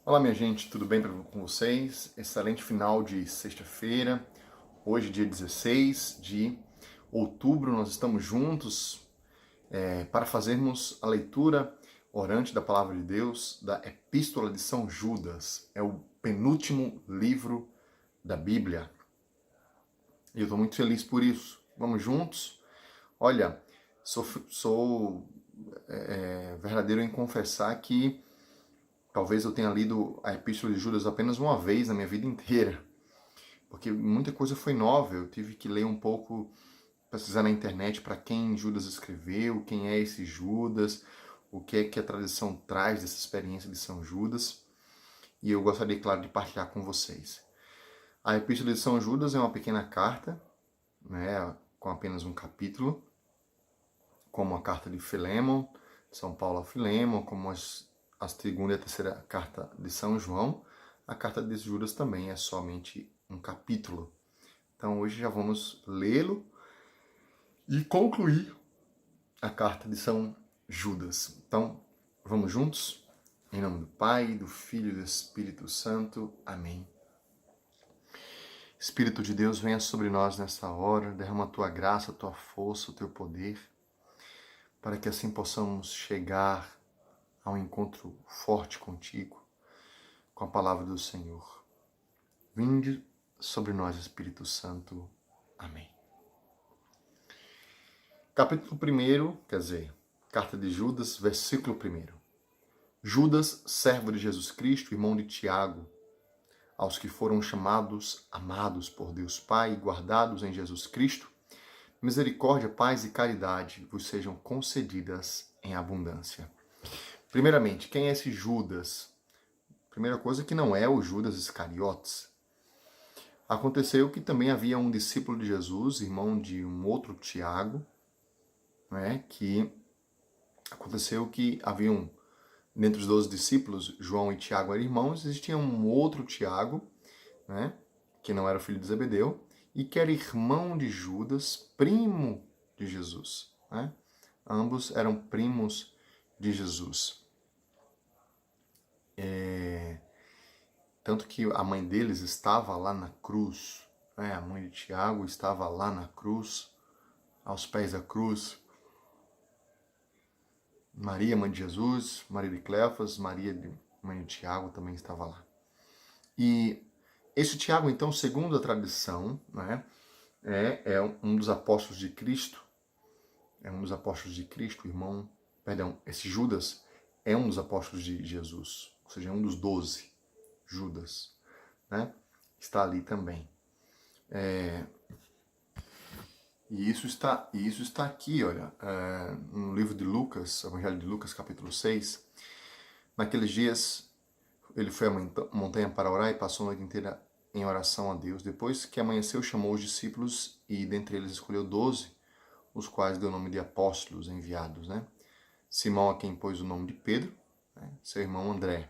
Olá, minha gente, tudo bem com vocês? Excelente final de sexta-feira. Hoje, dia 16 de outubro, nós estamos juntos para fazermos a leitura orante da Palavra de Deus, da Epístola de São Judas. É o penúltimo livro da Bíblia. E eu estou muito feliz por isso. Vamos juntos? Olha, sou verdadeiro em confessar que talvez eu tenha lido a Epístola de Judas apenas uma vez na minha vida inteira, porque muita coisa foi nova. Eu tive que ler um pouco, pesquisar na internet para quem Judas escreveu, quem é esse Judas, o que é que a tradição traz dessa experiência de São Judas, e eu gostaria, claro, de partilhar com vocês. A Epístola de São Judas é uma pequena carta, né, com apenas um capítulo, como a carta de Filemon, São Paulo a Filemon, como a segunda e a terceira carta de São João. A carta de Judas também é somente um capítulo. Então hoje já vamos lê-lo e concluir a carta de São Judas. Então vamos juntos? Em nome do Pai, do Filho e do Espírito Santo. Amém. Espírito de Deus, venha sobre nós nesta hora, derrama a tua graça, a tua força, o teu poder, para que assim possamos chegar a um encontro forte contigo, com a palavra do Senhor. Vinde sobre nós, Espírito Santo. Amém. Capítulo 1, quer dizer, carta de Judas, versículo 1. Judas, servo de Jesus Cristo, irmão de Tiago, aos que foram chamados, amados por Deus Pai e guardados em Jesus Cristo, misericórdia, paz e caridade vos sejam concedidas em abundância. Primeiramente, quem é esse Judas? Primeira coisa, que não é o Judas Iscariotes. Aconteceu que também havia um discípulo de Jesus, irmão de um outro Tiago, né, que aconteceu que haviam, dentre os 12 discípulos, João e Tiago eram irmãos, existia um outro Tiago, né, que não era filho de Zebedeu, e que era irmão de Judas, primo de Jesus. Né? Ambos eram primos de Jesus. Tanto que a mãe deles estava lá na cruz, né? A mãe de Tiago estava lá na cruz, aos pés da cruz. Maria, mãe de Jesus, Maria de Cleofas, mãe de Tiago, também estava lá. E esse Tiago, então, segundo a tradição, né, é um dos apóstolos de Cristo, esse Judas é um dos apóstolos de Jesus, ou seja, é um dos 12, Judas, né, está ali também. E isso está aqui, olha, no livro de Lucas, Evangelho de Lucas, capítulo 6. Naqueles dias, ele foi à montanha para orar e passou a noite inteira em oração a Deus. Depois que amanheceu, chamou os discípulos e dentre eles escolheu 12, os quais deu o nome de apóstolos enviados, né? Simão, a quem pôs o nome de Pedro, né? Seu irmão André,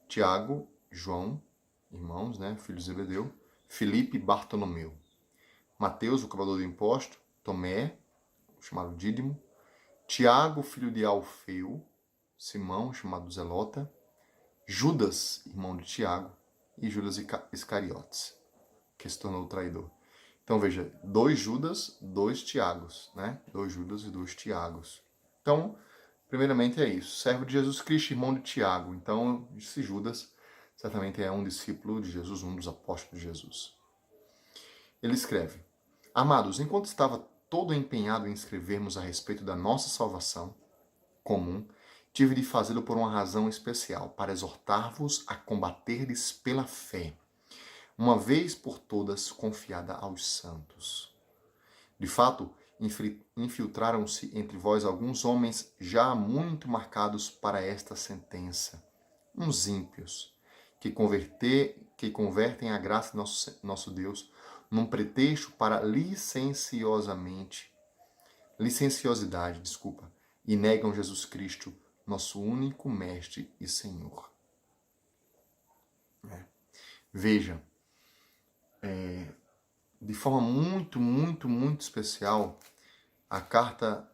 Tiago, João, irmãos, né? Filhos de Zebedeu, Filipe e Bartolomeu, Mateus, o cobrador do imposto, Tomé, chamado Dídimo, Tiago, filho de Alfeu, Simão, chamado Zelota, Judas, irmão de Tiago, e Judas Iscariotes, que se tornou o traidor. Então veja, 2 Judas, 2 Tiagos, né? 2 Judas e 2 Tiagos. Então, primeiramente é isso, servo de Jesus Cristo, irmão de Tiago. Então, esse Judas certamente é um discípulo de Jesus, um dos apóstolos de Jesus. Ele escreve: Amados, enquanto estava todo empenhado em escrevermos a respeito da nossa salvação comum, tive de fazê-lo por uma razão especial, para exortar-vos a combaterdes pela fé, uma vez por todas confiada aos santos. De fato, infiltraram-se entre vós alguns homens já muito marcados para esta sentença, uns ímpios, que convertem a graça de nosso Deus num pretexto para licenciosidade, e negam Jesus Cristo, nosso único mestre e Senhor. Veja, de forma muito, muito, muito especial, a carta,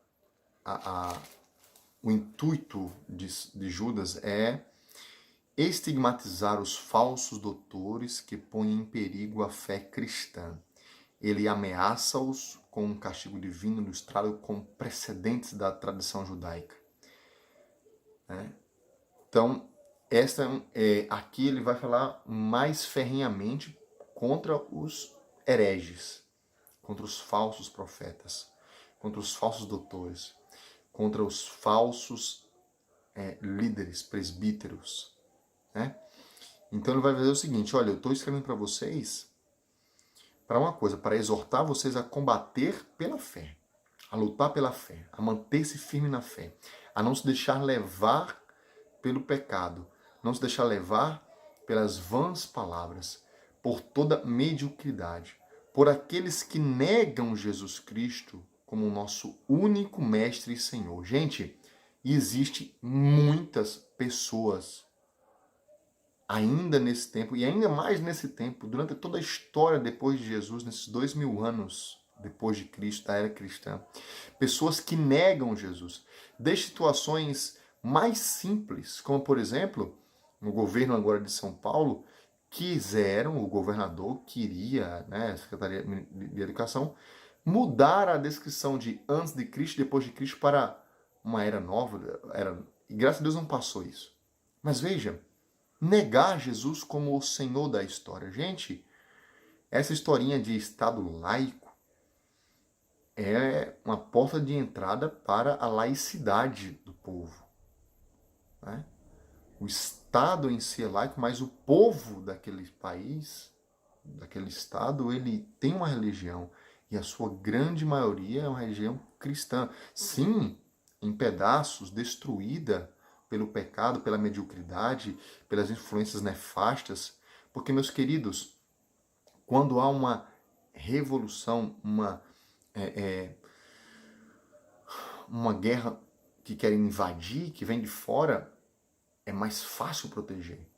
o intuito de Judas é estigmatizar os falsos doutores que põem em perigo a fé cristã. Ele ameaça-os com um castigo divino ilustrado com precedentes da tradição judaica. Então, aqui ele vai falar mais ferrenhamente contra os hereges, contra os falsos profetas, contra os falsos doutores, contra os falsos líderes, presbíteros. Né? Então ele vai dizer o seguinte, olha, eu estou escrevendo para vocês para uma coisa, para exortar vocês a combater pela fé, a lutar pela fé, a manter-se firme na fé, a não se deixar levar pelo pecado, não se deixar levar pelas vãs palavras, por toda mediocridade, por aqueles que negam Jesus Cristo como o nosso único mestre e Senhor. Gente, existem muitas pessoas ainda nesse tempo, e ainda mais nesse tempo, durante toda a história depois de Jesus, nesses 2000 anos depois de Cristo, da era cristã, pessoas que negam Jesus, desde situações mais simples, como por exemplo, no governo agora de São Paulo, o governador queria, a Secretaria de Educação, mudar a descrição de antes de Cristo, depois de Cristo, para uma era nova, e graças a Deus não passou isso. Mas veja, negar Jesus como o Senhor da história. Gente, essa historinha de Estado laico é uma porta de entrada para a laicidade do povo. Né? O Estado em si é laico, mas o povo daquele país, daquele Estado, ele tem uma religião. E a sua grande maioria é uma religião cristã. Sim, em pedaços, destruída pelo pecado, pela mediocridade, pelas influências nefastas. Porque, meus queridos, quando há uma revolução, uma guerra que querem invadir, que vem de fora, é mais fácil proteger.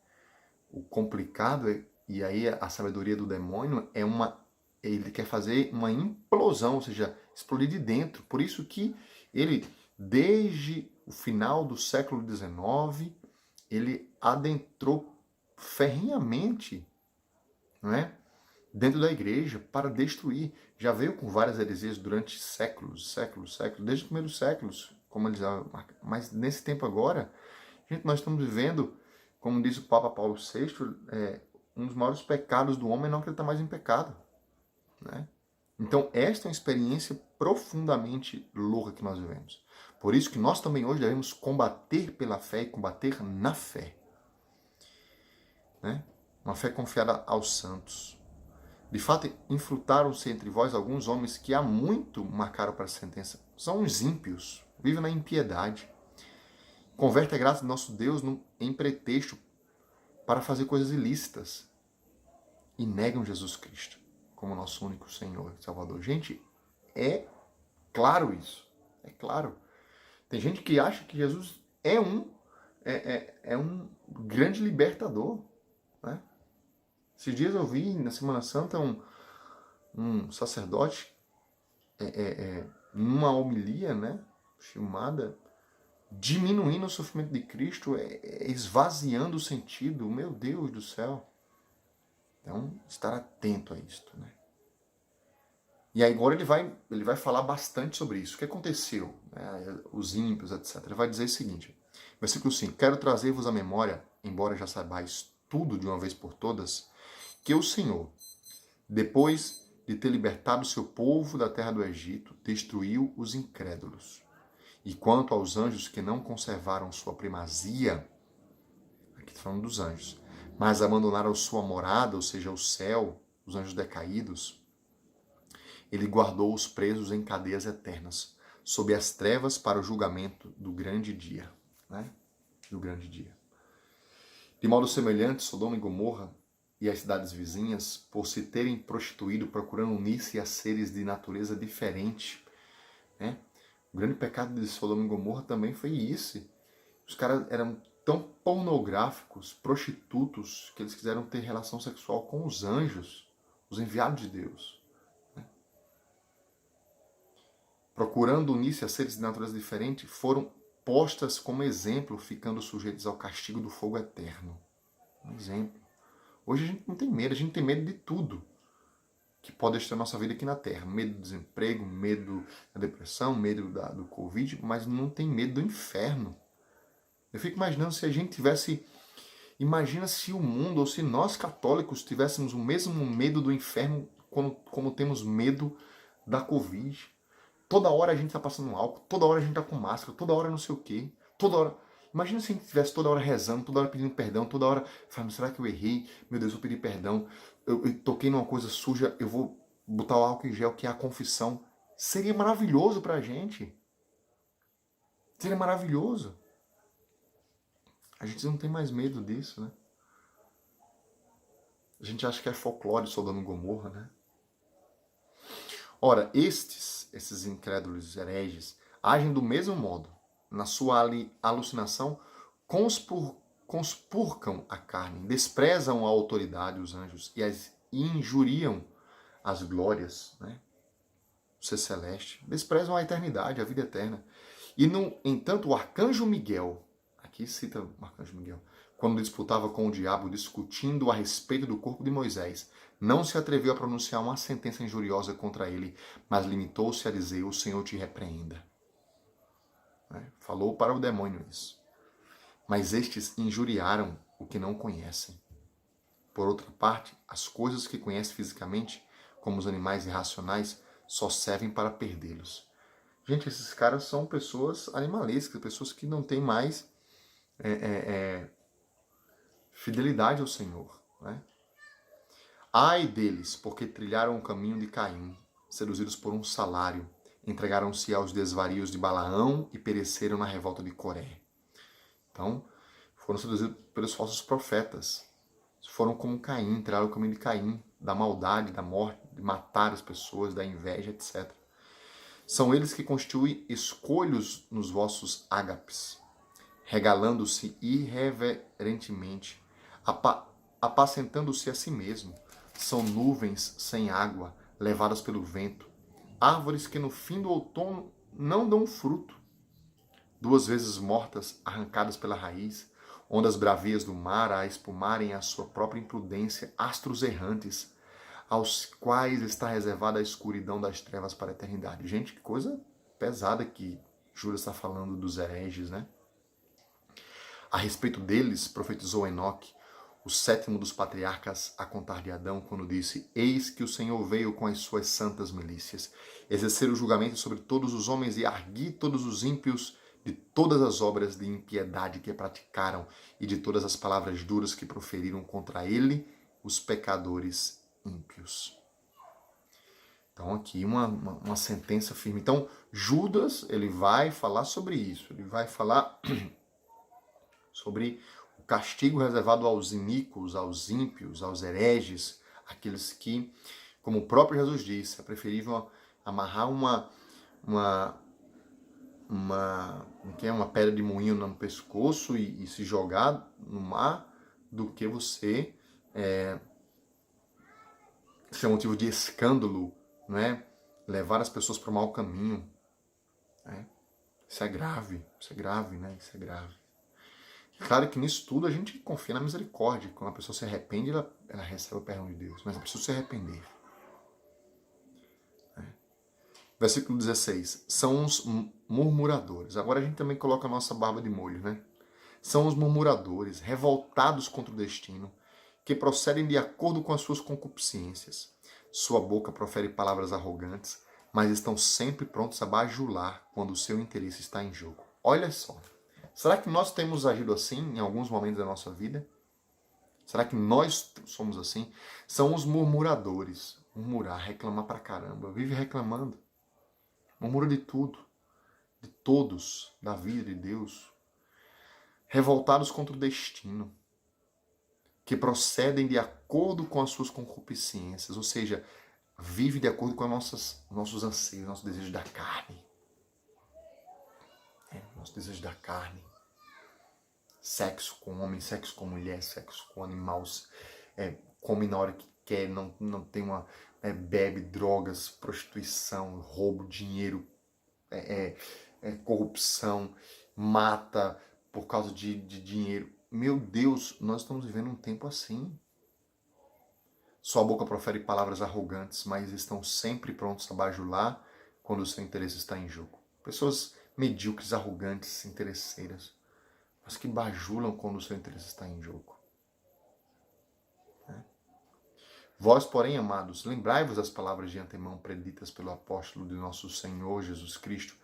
O complicado e aí a sabedoria do demônio ele quer fazer uma implosão, ou seja, explodir de dentro. Por isso que ele, desde o final do século XIX, ele adentrou ferrenhamente, não é? Dentro da igreja para destruir. Já veio com várias heresias durante séculos, desde os primeiros séculos, como eles diziam, mas nesse tempo agora, gente, nós estamos vivendo, como diz o Papa Paulo VI, um dos maiores pecados do homem é não acreditar mais em pecado. Né? Então, esta é uma experiência profundamente louca que nós vivemos. Por isso que nós também hoje devemos combater pela fé e combater na fé. Né? Uma fé confiada aos santos. De fato, infrutaram-se entre vós alguns homens que há muito marcaram para a sentença. São uns ímpios, vivem na impiedade. Converte a graça de nosso Deus em pretexto para fazer coisas ilícitas. E negam Jesus Cristo como nosso único Senhor e Salvador. Gente, é claro isso. É claro. Tem gente que acha que Jesus é um grande libertador. Né? Esses dias eu vi na Semana Santa um sacerdote numa homilia, né, filmada, diminuindo o sofrimento de Cristo, esvaziando o sentido. Meu Deus do céu. Então, estar atento a isto, né? E aí agora ele vai falar bastante sobre isso. O que aconteceu? Né? Os ímpios, etc. Ele vai dizer o seguinte, versículo 5. Quero trazer-vos à memória, embora já saibais tudo de uma vez por todas, que o Senhor, depois de ter libertado o seu povo da terra do Egito, destruiu os incrédulos. E quanto aos anjos que não conservaram sua primazia, aqui está falando dos anjos, mas abandonaram sua morada, ou seja, o céu, os anjos decaídos, ele guardou os presos em cadeias eternas, sob as trevas para o julgamento do grande dia. Né? Do grande dia. De modo semelhante, Sodoma e Gomorra e as cidades vizinhas, por se terem prostituído, procurando unir-se a seres de natureza diferente. Né? O grande pecado de Sodoma e Gomorra também foi esse. Os caras eram tão pornográficos, prostitutos, que eles quiseram ter relação sexual com os anjos, os enviados de Deus. Procurando unir-se a seres de natureza diferente, foram postas como exemplo, ficando sujeitos ao castigo do fogo eterno. Um exemplo. Hoje a gente não tem medo, a gente tem medo de tudo que pode destruir a nossa vida aqui na Terra. Medo do desemprego, medo da depressão, medo do Covid, mas não tem medo do inferno. Eu fico imaginando se a gente tivesse... Imagina se o mundo, ou se nós católicos tivéssemos o mesmo medo do inferno como temos medo da Covid. Toda hora a gente tá passando álcool, toda hora a gente tá com máscara, toda hora não sei o quê, toda hora... Imagina se a gente estivesse toda hora rezando, toda hora pedindo perdão, toda hora falando, será que eu errei? Meu Deus, eu pedi perdão, eu toquei numa coisa suja, eu vou botar o álcool em gel, que é a confissão. Seria maravilhoso pra gente. Seria maravilhoso. A gente não tem mais medo disso, né? A gente acha que é folclore Sodoma e Gomorra, né? Ora, esses incrédulos hereges, agem do mesmo modo. Na sua alucinação, conspurcam a carne, desprezam a autoridade, os anjos, e injuriam as glórias, né? O ser celeste. Desprezam a eternidade, a vida eterna. E, no entanto, o arcanjo Miguel, aqui cita o arcanjo Miguel, quando disputava com o diabo, discutindo a respeito do corpo de Moisés, não se atreveu a pronunciar uma sentença injuriosa contra ele, mas limitou-se a dizer, o Senhor te repreenda. Falou para o demônio isso. Mas estes injuriaram o que não conhecem. Por outra parte, as coisas que conhecem fisicamente, como os animais irracionais, só servem para perdê-los. Gente, esses caras são pessoas animalescas, pessoas que não têm mais fidelidade ao Senhor, né? Ai deles, porque trilharam o caminho de Caim, seduzidos por um salário, entregaram-se aos desvarios de Balaão e pereceram na revolta de Coré. Então, foram seduzidos pelos falsos profetas. Foram como Caim, trilharam o caminho de Caim, da maldade, da morte, de matar as pessoas, da inveja, etc. São eles que constituem escolhos nos vossos ágapes, regalando-se irreverentemente, apacentando-se a si mesmo. São nuvens sem água, levadas pelo vento, árvores que no fim do outono não dão fruto, 2 vezes mortas, arrancadas pela raiz, ondas bravias do mar a espumarem a sua própria imprudência, astros errantes, aos quais está reservada a escuridão das trevas para a eternidade. Gente, que coisa pesada que Judas está falando dos hereges, né? A respeito deles, profetizou Enoque, o 7º dos patriarcas, a contar de Adão, quando disse, eis que o Senhor veio com as suas santas milícias, exercer o julgamento sobre todos os homens e arguir todos os ímpios de todas as obras de impiedade que praticaram e de todas as palavras duras que proferiram contra ele os pecadores ímpios. Então aqui uma sentença firme. Então Judas, ele vai falar sobre isso, ele vai falar sobre o castigo reservado aos iníquos, aos ímpios, aos hereges, aqueles que, como o próprio Jesus disse, é preferível amarrar uma pedra de moinho no pescoço e se jogar no mar do que você ser motivo de escândalo, né? Levar as pessoas para o mau caminho. Né? Isso é grave, né? Isso é grave. Claro que nisso tudo a gente confia na misericórdia. Quando a pessoa se arrepende, ela recebe o perdão de Deus. Mas ela precisa se arrepender. Versículo 16. São os murmuradores. Agora a gente também coloca a nossa barba de molho, né? São os murmuradores, revoltados contra o destino, que procedem de acordo com as suas concupiscências. Sua boca profere palavras arrogantes, mas estão sempre prontos a bajular quando o seu interesse está em jogo. Olha só. Será que nós temos agido assim em alguns momentos da nossa vida? Será que nós somos assim? São os murmuradores. Murmurar, reclamar pra caramba. Vive reclamando. Murmura de tudo. De todos. Da vida de Deus. Revoltados contra o destino. Que procedem de acordo com as suas concupiscências. Ou seja, vive de acordo com nossos anseios, nossos desejos da carne. Nossos desejos da carne. Sexo com homem, sexo com mulher, sexo com animal, come na hora que quer, não tem bebe, drogas, prostituição, roubo, dinheiro, corrupção, mata por causa de dinheiro. Meu Deus, nós estamos vivendo um tempo assim. Sua boca profere palavras arrogantes, mas estão sempre prontos a bajular quando o seu interesse está em jogo. Pessoas medíocres, arrogantes, interesseiras, mas que bajulam quando o seu interesse está em jogo. Vós, porém, amados, lembrai-vos das palavras de antemão preditas pelo apóstolo de nosso Senhor Jesus Cristo,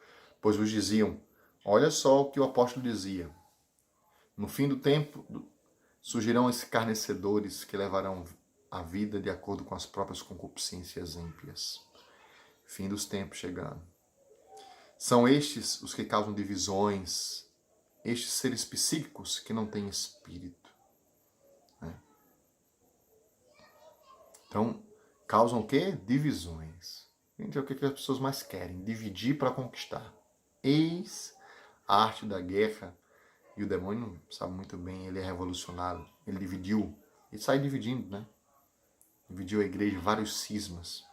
pois vos diziam, olha só o que o apóstolo dizia, no fim do tempo surgirão escarnecedores que levarão a vida de acordo com as próprias concupiscências ímpias. Fim dos tempos chegando. São estes os que causam divisões, estes seres psíquicos que não têm espírito. Né? Então, causam o quê? Divisões. Gente, é o que as pessoas mais querem, dividir para conquistar. Eis a arte da guerra. E o demônio sabe muito bem, ele é revolucionário. Ele dividiu, ele sai dividindo, né? Dividiu a igreja em vários cismas.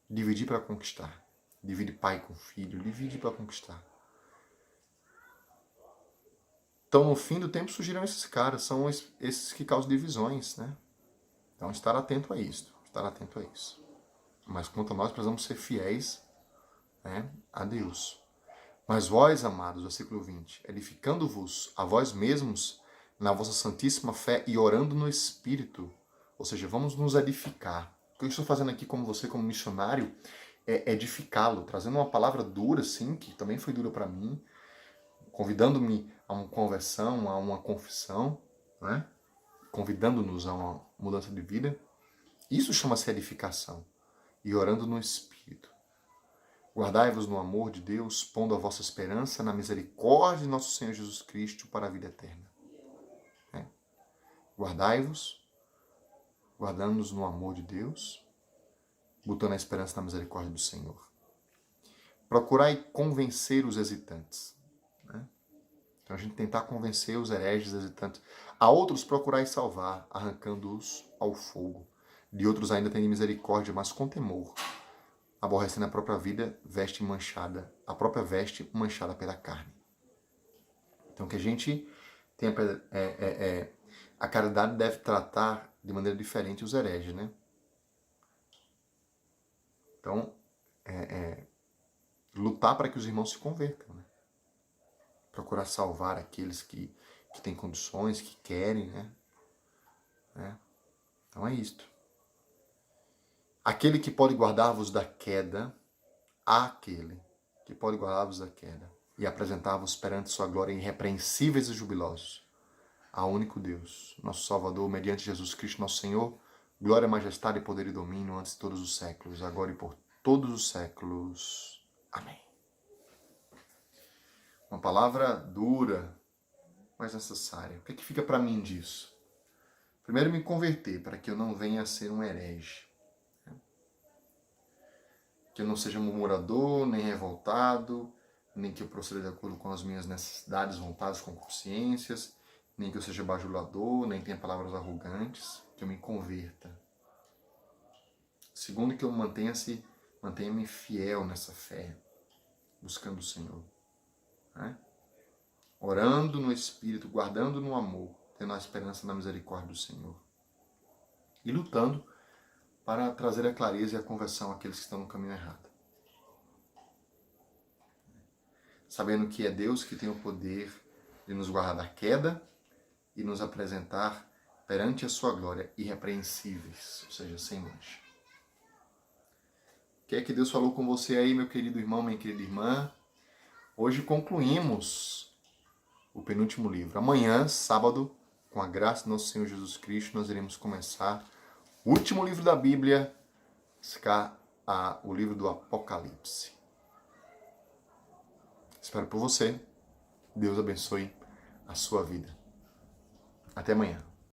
Dividir para conquistar. Divide pai com filho, divide para conquistar. Então, no fim do tempo surgirão esses caras, são esses que causam divisões, né? Então, estar atento a isso, estar atento a isso. Mas quanto a nós, precisamos ser fiéis, né, a Deus. Mas vós, amados, versículo 20, edificando-vos a vós mesmos na vossa santíssima fé e orando no Espírito, ou seja, vamos nos edificar. O que eu estou fazendo aqui como você, como missionário, é edificá-lo, trazendo uma palavra dura, sim, que também foi dura para mim, convidando-me a uma conversão, a uma confissão, né? Convidando-nos a uma mudança de vida. Isso chama-se edificação. E orando no Espírito. Guardai-vos no amor de Deus, pondo a vossa esperança na misericórdia de nosso Senhor Jesus Cristo para a vida eterna. Guardai-vos, guardando-nos no amor de Deus, botando a esperança na misericórdia do Senhor. Procurai convencer os hesitantes. Né? Então a gente tentar convencer os hereges hesitantes. A outros procurai salvar, arrancando-os ao fogo. De outros ainda tem misericórdia, mas com temor. Aborrecendo a própria vida, veste manchada, a própria veste manchada pela carne. Então que a gente tenha a caridade deve tratar de maneira diferente os hereges, né? Então, lutar para que os irmãos se convertam, né? Procurar salvar aqueles que têm condições, que querem, né? Então é isto. Aquele que pode guardar-vos da queda, aquele que pode guardar-vos da queda e apresentar-vos perante sua glória irrepreensíveis e jubilosos, ao único Deus, nosso Salvador, mediante Jesus Cristo, nosso Senhor, glória, majestade, poder e domínio antes de todos os séculos, agora e por todos os séculos. Amém. Uma palavra dura, mas necessária. O que é que fica para mim disso? Primeiro, me converter, para que eu não venha a ser um herege. Que eu não seja murmurador, nem revoltado, nem que eu proceda de acordo com as minhas necessidades, vontades, concupiscências, nem que eu seja bajulador, nem tenha palavras arrogantes, que eu me converta. Segundo, que eu mantenha-me fiel nessa fé, buscando o Senhor. Né? Orando no Espírito, guardando no amor, tendo a esperança na misericórdia do Senhor. E lutando para trazer a clareza e a conversão àqueles que estão no caminho errado. Sabendo que é Deus que tem o poder de nos guardar da queda e nos apresentar perante a sua glória irrepreensíveis, ou seja, sem mancha. O que é que Deus falou com você aí, meu querido irmão, minha querida irmã? Hoje concluímos o penúltimo livro. Amanhã, sábado, com a graça do nosso Senhor Jesus Cristo, nós iremos começar o último livro da Bíblia, o livro do Apocalipse. Espero por você. Deus abençoe a sua vida. Até amanhã.